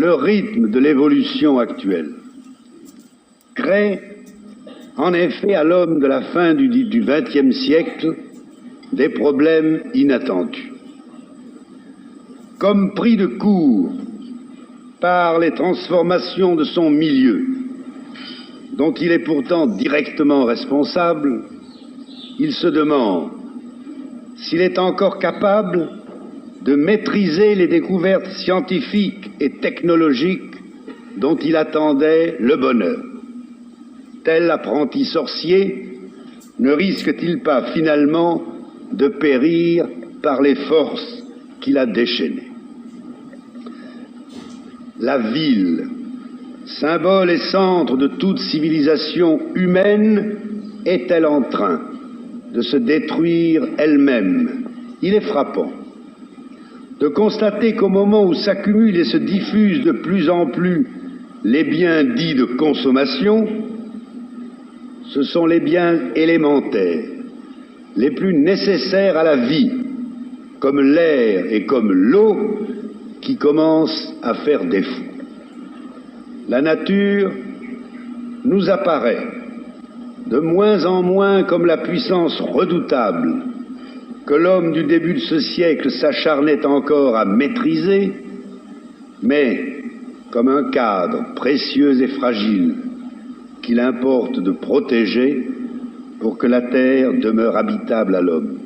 le rythme de l'évolution actuelle crée en effet à l'homme de la fin du XXe siècle des problèmes inattendus. Comme pris de court par les transformations de son milieu, dont il est pourtant directement responsable, il se demande s'il est encore capable de maîtriser les découvertes scientifiques et technologiques dont il attendait le bonheur. Tel apprenti sorcier, ne risque-t-il pas finalement de périr par les forces qu'il a déchaînées? La ville, symbole et centre de toute civilisation humaine, est-elle en train de se détruire elle-même? Il est frappant de constater qu'au moment où s'accumulent et se diffusent de plus en plus les biens dits de consommation, ce sont les biens élémentaires, les plus nécessaires à la vie, comme l'air et comme l'eau, qui commencent à faire défaut. La nature nous apparaît de moins en moins comme la puissance redoutable que l'homme du début de ce siècle s'acharnait encore à maîtriser, mais comme un cadre précieux et fragile qu'il importe de protéger pour que la terre demeure habitable à l'homme.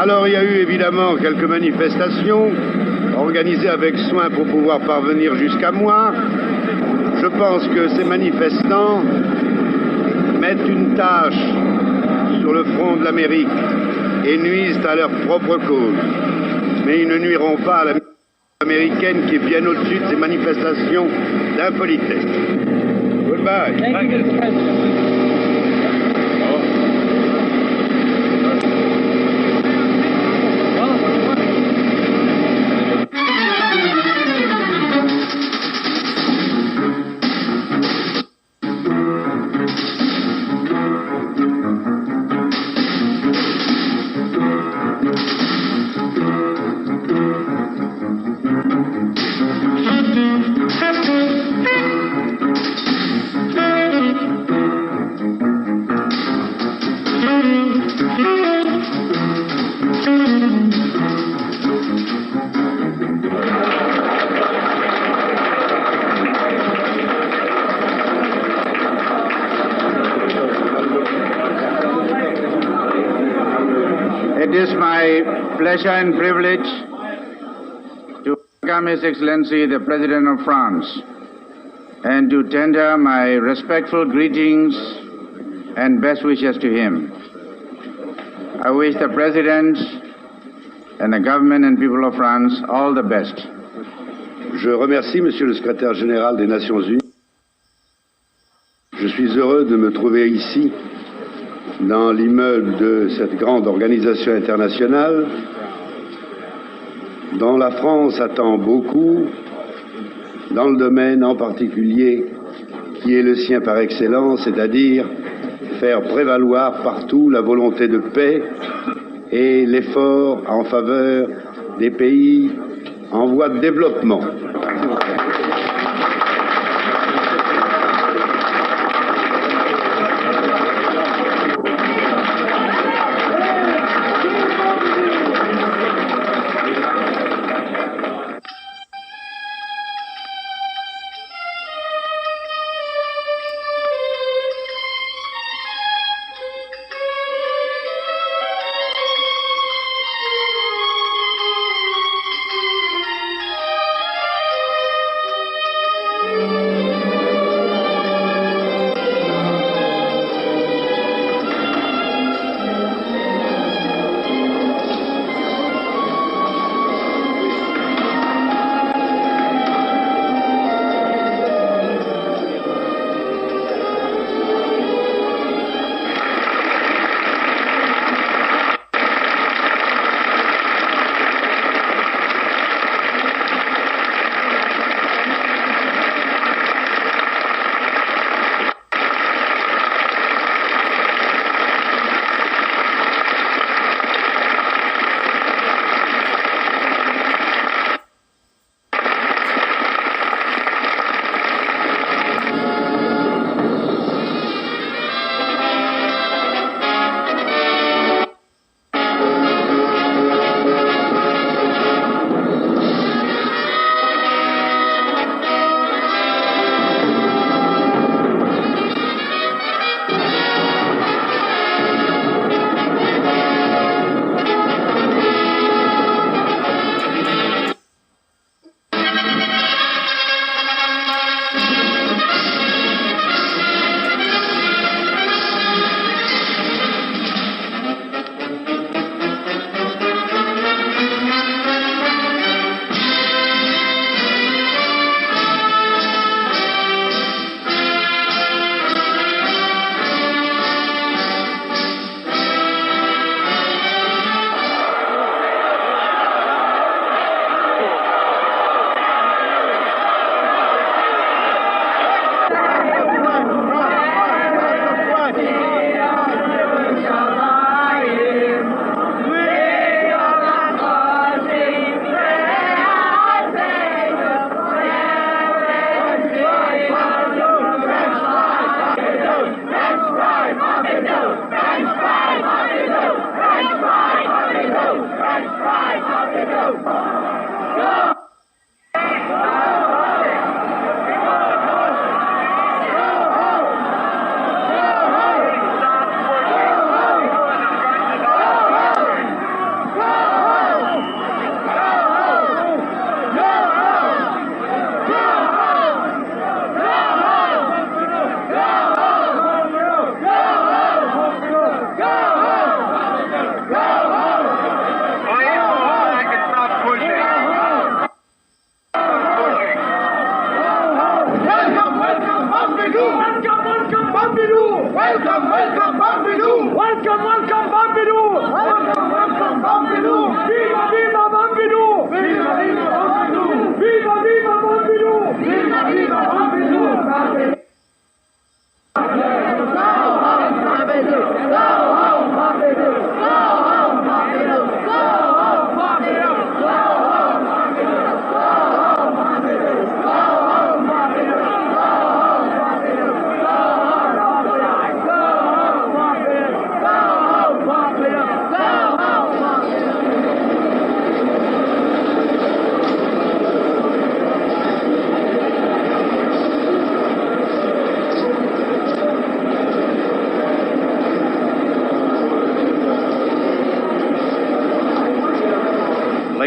Alors il y a eu évidemment quelques manifestations organisées avec soin pour pouvoir parvenir jusqu'à moi. Je pense que ces manifestants mettent une tâche sur le front de l'Amérique et nuisent à leur propre cause. Mais ils ne nuiront pas à l'Amérique américaine qui est bien au-dessus de ces manifestations d'impolitesse. Goodbye. Thank you, Mr. President. It is my pleasure and privilege to welcome His Excellency the President of France and to tender my respectful greetings and best wishes to him. I wish the President and the government and people of France all the best. Je remercie Monsieur le Secrétaire général des Nations Unies. Je suis heureux de me trouver ici, dans l'immeuble de cette grande organisation internationale, dont la France attend beaucoup, dans le domaine en particulier qui est le sien par excellence, c'est-à-dire faire prévaloir partout la volonté de paix et l'effort en faveur des pays en voie de développement.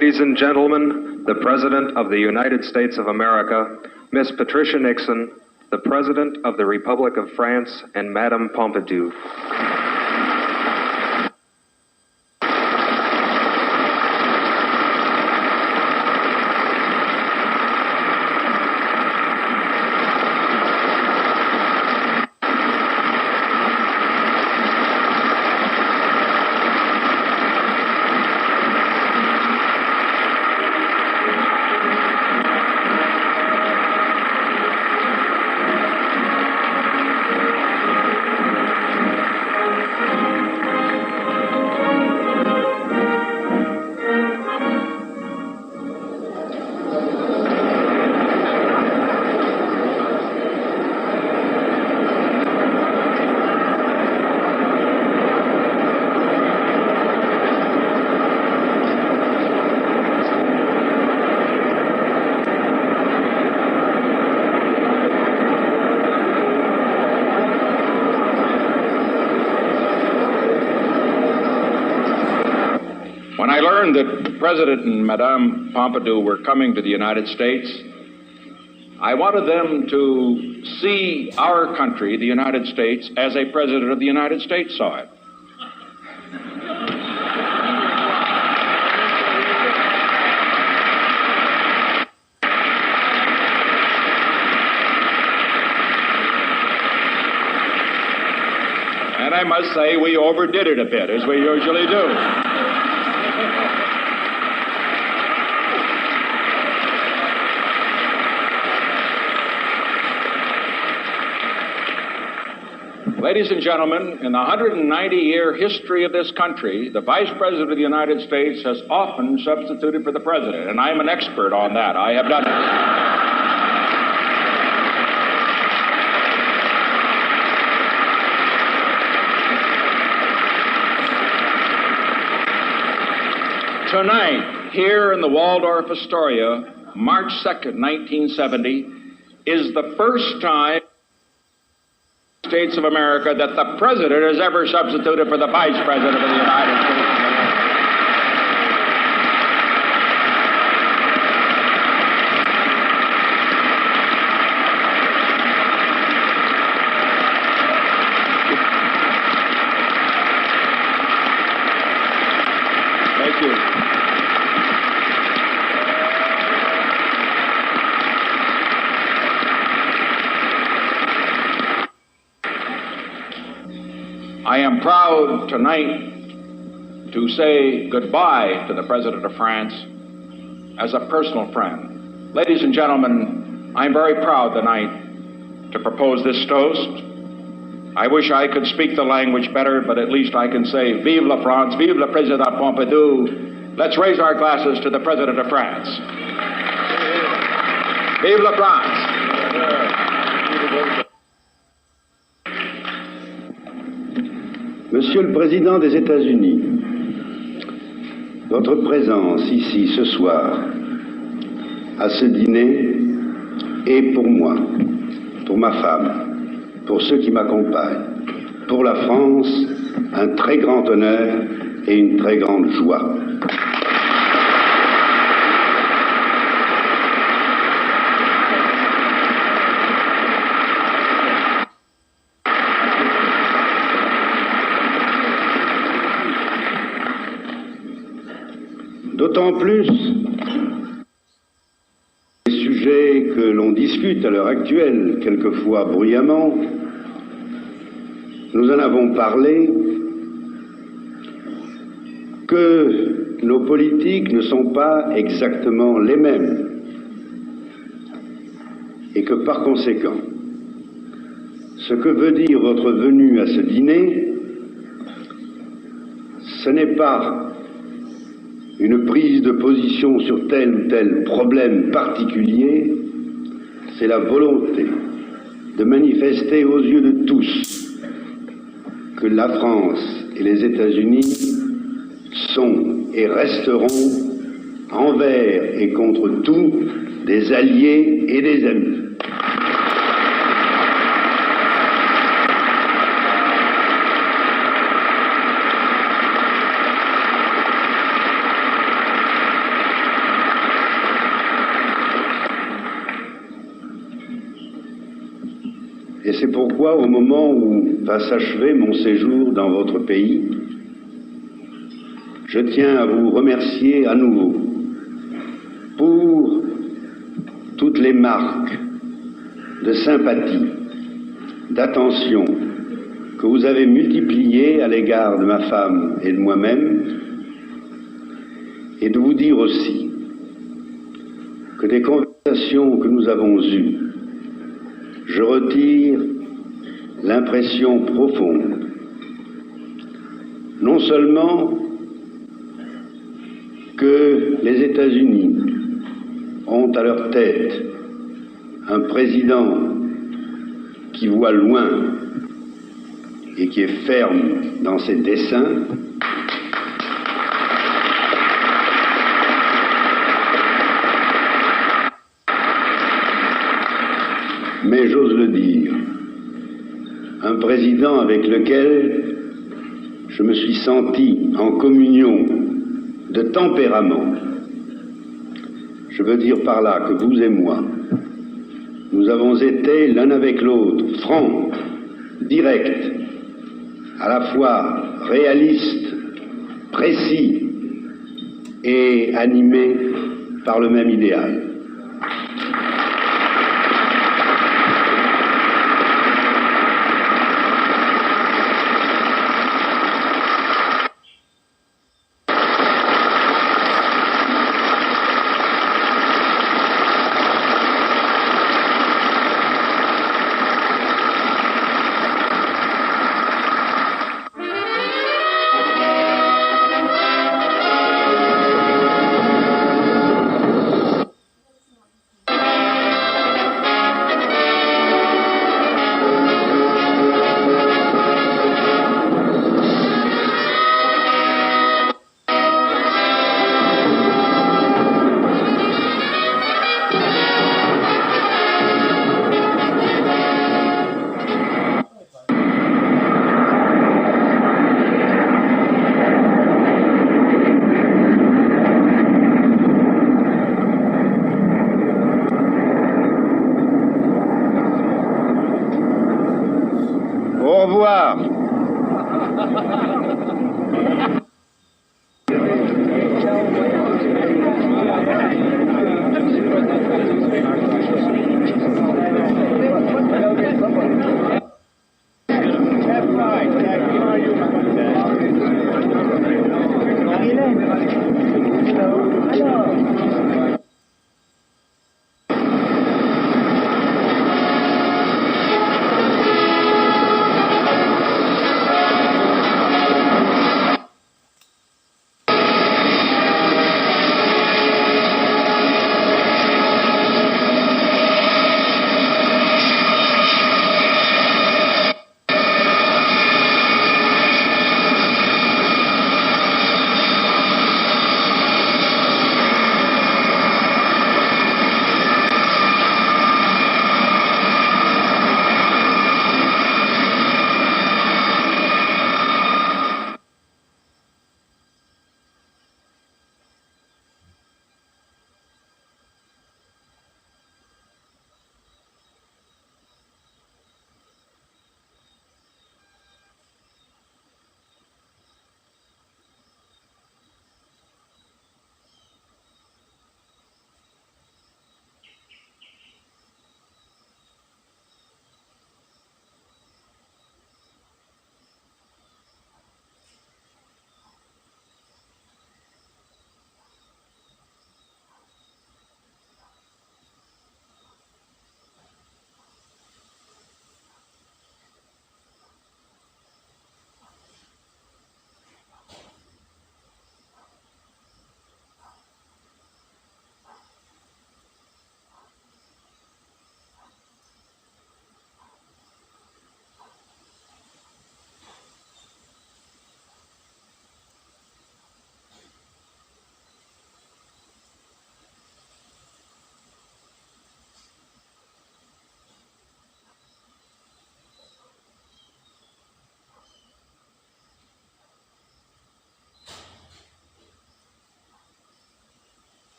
Ladies and gentlemen, the President of the United States of America, Miss Patricia Nixon, the President of the Republic of France and Madame Pompidou. When I learned that the President and Madame Pompidou were coming to the United States, I wanted them to see our country, the United States, as a President of the United States saw it. And I must say we overdid it a bit, as we usually do. Ladies and gentlemen, in the 190-year history of this country, the Vice President of the United States has often substituted for the President, and I'm an expert on that. I have done it. Tonight, here in the Waldorf Astoria, March 2nd, 1970, is the first time States of America that the President has ever substituted for the Vice President of the United States. Thank you. I am proud tonight to say goodbye to the President of France as a personal friend. Ladies and gentlemen, I'm very proud tonight to propose this toast. I wish I could speak the language better, but at least I can say, Vive la France, vive le Président Pompidou. Let's raise our glasses to the President of France. Vive la France. Monsieur le Président des États-Unis, votre présence ici ce soir à ce dîner est pour moi, pour ma femme, pour ceux qui m'accompagnent, pour la France, un très grand honneur et une très grande joie. D'autant plus les sujets que l'on discute à l'heure actuelle, quelquefois bruyamment, nous en avons parlé, que nos politiques ne sont pas exactement les mêmes et que par conséquent, ce que veut dire votre venue à ce dîner, ce n'est pas une prise de position sur tel ou tel problème particulier, c'est la volonté de manifester aux yeux de tous que la France et les États-Unis sont et resteront envers et contre tout des alliés et des amis. fois, au moment où va s'achever mon séjour dans votre pays, je tiens à vous remercier à nouveau pour toutes les marques de sympathie, d'attention que vous avez multipliées à l'égard de ma femme et de moi-même, et de vous dire aussi que des conversations que nous avons eues, je retire l'impression profonde, non seulement que les États-Unis ont à leur tête un président qui voit loin et qui est ferme dans ses desseins, mais j'ose le dire, un président avec lequel je me suis senti en communion de tempérament. Je veux dire par là que vous et moi, nous avons été l'un avec l'autre francs, directs, à la fois réalistes, précis et animés par le même idéal. Au revoir.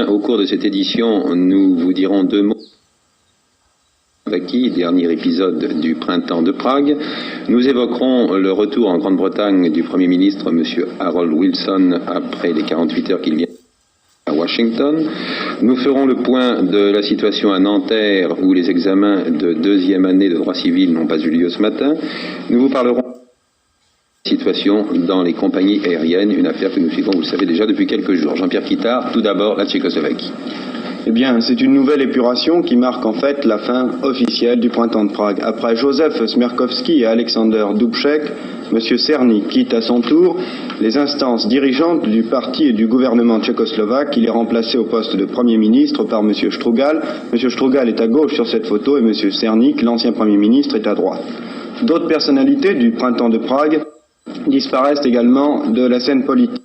bien, au cours de cette édition, nous vous dirons deux mots. Dernier épisode du printemps de Prague. Nous évoquerons le retour en Grande-Bretagne du Premier ministre, M. Harold Wilson, après les 48 heures qu'il vient à Washington. Nous ferons le point de la situation à Nanterre, où les examens de deuxième année de droit civil n'ont pas eu lieu ce matin. Nous vous parlerons de la situation dans les compagnies aériennes, une affaire que nous suivons, vous le savez déjà, depuis quelques jours. Jean-Pierre Kittard, tout d'abord, la Tchécoslovaquie. Eh bien, c'est une nouvelle épuration qui marque en fait la fin officielle du printemps de Prague. Après Joseph Smerkovski et Alexander Dubček, M. Cerny quitte à son tour les instances dirigeantes du parti et du gouvernement tchécoslovaque. Il est remplacé au poste de Premier ministre par M. Strugal. M. Strugal est à gauche sur cette photo et M. Cerny, l'ancien Premier ministre, est à droite. D'autres personnalités du printemps de Prague disparaissent également de la scène politique.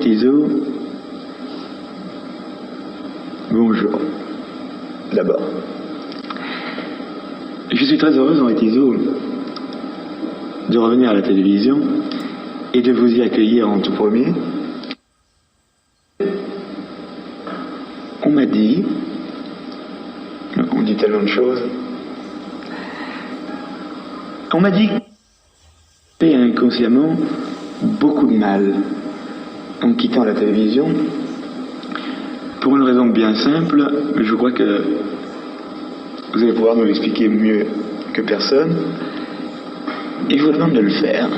Tizot. Bonjour. D'abord. Je suis très heureuse, Henri Tizot, de revenir à la télévision et de vous y accueillir en tout premier. On m'a dit, on dit tellement de choses, on m'a dit que j'ai inconsciemment beaucoup de mal en quittant la télévision, pour une raison bien simple, mais je crois que vous allez pouvoir nous l'expliquer mieux que personne, et je vous demande de le faire.